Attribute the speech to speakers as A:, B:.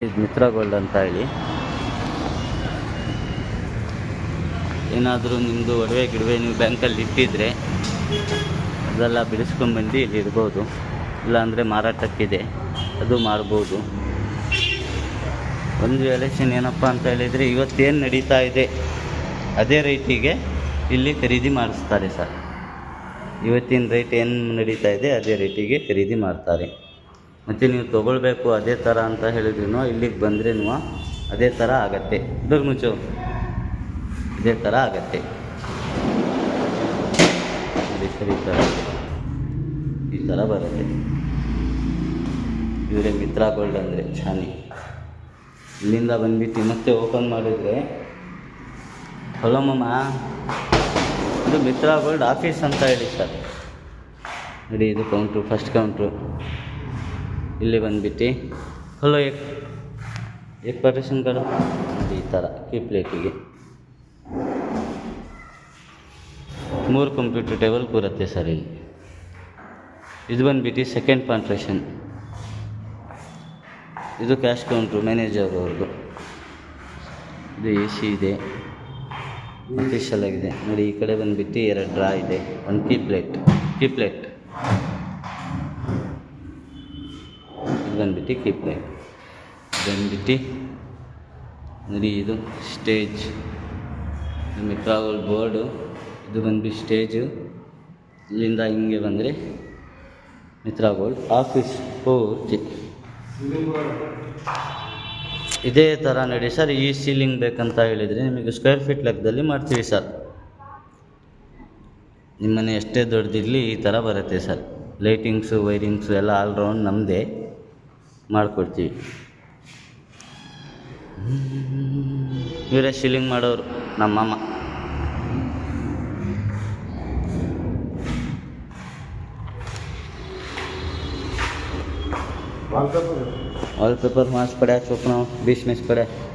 A: ಇದು ಮಿತ್ರ ಗೋಲ್ಡ್ ಅಂತ ಹೇಳಿ, ಏನಾದರೂ ನಿಮ್ಮದು ಒಡವೆ ಗಿಡವೆ ನೀವು ಬ್ಯಾಂಕಲ್ಲಿ ಇಟ್ಟಿದ್ರೆ ಅದೆಲ್ಲ ಬಿಡಿಸ್ಕೊಂಡ್ಬಂದು ಇಲ್ಲಿ ಇಡ್ಬೋದು. ಇಲ್ಲಾಂದರೆ ಮಾರಾಟಕ್ಕಿದೆ, ಅದು ಮಾರ್ಬೋದು. ಒಂದು ಎಲೆಕ್ಷನ್ ಏನಪ್ಪ ಅಂತ ಹೇಳಿದರೆ, ಇವತ್ತೇನು ನಡೀತಾ ಇದೆ ಅದೇ ರೇಟಿಗೆ ಇಲ್ಲಿ ಖರೀದಿ ಮಾಡಿಸ್ತಾರೆ ಸರ್. ಇವತ್ತಿನ ರೇಟ್ ಏನು ನಡೀತಾ ಇದೆ ಅದೇ ರೇಟಿಗೆ ಖರೀದಿ ಮಾಡ್ತಾರೆ. ಮತ್ತು ನೀವು ತೊಗೊಳ್ಬೇಕು ಅದೇ ಥರ ಅಂತ ಹೇಳಿದ್ರೂ ಇಲ್ಲಿಗೆ ಬಂದ್ರೂ ಅದೇ ಥರ ಆಗತ್ತೆ. ಡೋರ್ ಮುಚ್ಚು, ಇದೇ ಥರ ಆಗತ್ತೆ. ನೋಡಿ ಸರ್, ಈ ಥರ ಬರುತ್ತೆ. ಇವರೇ ಮಿತ್ರ ಗೋಲ್ಡ್ ಅಂದರೆ ಚಾನಿ. ಇಲ್ಲಿಂದ ಬಂದ್ಬಿಟ್ಟು ಮತ್ತೆ ಓಪನ್ ಮಾಡಿದರೆ, ಹಲೋ ಮಮ್ಮ, ಇದು ಮಿತ್ರ ಗೋಲ್ಡ್ ಆಫೀಸ್ ಅಂತ ಹೇಳಿ ಸರ್. ನೋಡಿ ಇದು ಕೌಂಟ್ರು, ಫಸ್ಟ್ ಕೌಂಟ್ರು. ಇಲ್ಲಿ ಬಂದ್ಬಿಟ್ಟು ಹಲೋ ಏಕ್ ಪಾರ್ಟಿಷನ್ ಕಡು ನೋಡಿ ಈ ಥರ ಕೀ ಪ್ಲೇಟಿಗೆ 3 ಕಂಪ್ಯೂಟರ್ ಟೇಬಲ್ ಕೂರುತ್ತೆ ಸರ್ ಇಲ್ಲಿ. ಇದು ಬಂದ್ಬಿಟ್ಟು ಸೆಕೆಂಡ್ ಪಾರ್ಟಿಷನ್. ಇದು ಕ್ಯಾಶ್ ಕೌಂಟ್ರು, ಮ್ಯಾನೇಜರ್ ಅವ್ರದ್ದು. ಇದು ಎ ಸಿ ಇದೆ, ಅಫಿಷಿಯಲ್ ಆಗಿದೆ. ನೋಡಿ ಈ ಕಡೆ ಬಂದ್ಬಿಟ್ಟು 2 ಡ್ರಾ ಇದೆ, 1 ಕೀ ಪ್ಲೇಟ್. ಇದು ಬಂದ್ಬಿಟ್ಟು ಕೀ ಪ್ಲೇಟ್. ಬಂದ್ಬಿಟ್ಟು ನೋಡಿ ಇದು ಸ್ಟೇಜ್, ಮಿತ್ರ ಗೋಲ್ಡ್ ಬೋರ್ಡು. ಇದು ಬಂದ್ಬಿಟ್ಟು ಸ್ಟೇಜು. ಇಲ್ಲಿಂದ ಹಿಂಗೆ ಬಂದರೆ ಮಿತ್ರ ಗೋಲ್ಡ್ ಆಫೀಸ್ ಪೂರ್ತಿ ಇದೇ ಥರ ನೋಡಿ ಸರ್. ಈ ಸೀಲಿಂಗ್ ಬೇಕಂತ ಹೇಳಿದರೆ ನಿಮಗೆ ಸ್ಕ್ವೇರ್ ಫೀಟ್ ಲೆಕ್ಕದಲ್ಲಿ ಮಾಡ್ತೀವಿ ಸರ್. ನಿಮ್ಮನೆ ಎಷ್ಟೇ ದೊಡ್ಡದಿರಲಿ ಈ ಥರ ಬರುತ್ತೆ ಸರ್. ಲೈಟಿಂಗ್ಸು ವೈರಿಂಗ್ಸು ಎಲ್ಲ ಆಲ್ರೌಂಡ್ ನಮ್ಮದೇ ಮಾಡಿಕೊಡ್ತೀವಿ. ಇವರೇ ಸೀಲಿಂಗ್ ಮಾಡೋರು, ನಮ್ಮ ಮಾಮ. वॉलपेपर मास पड़ा है, चौपना 20 में पड़ा है.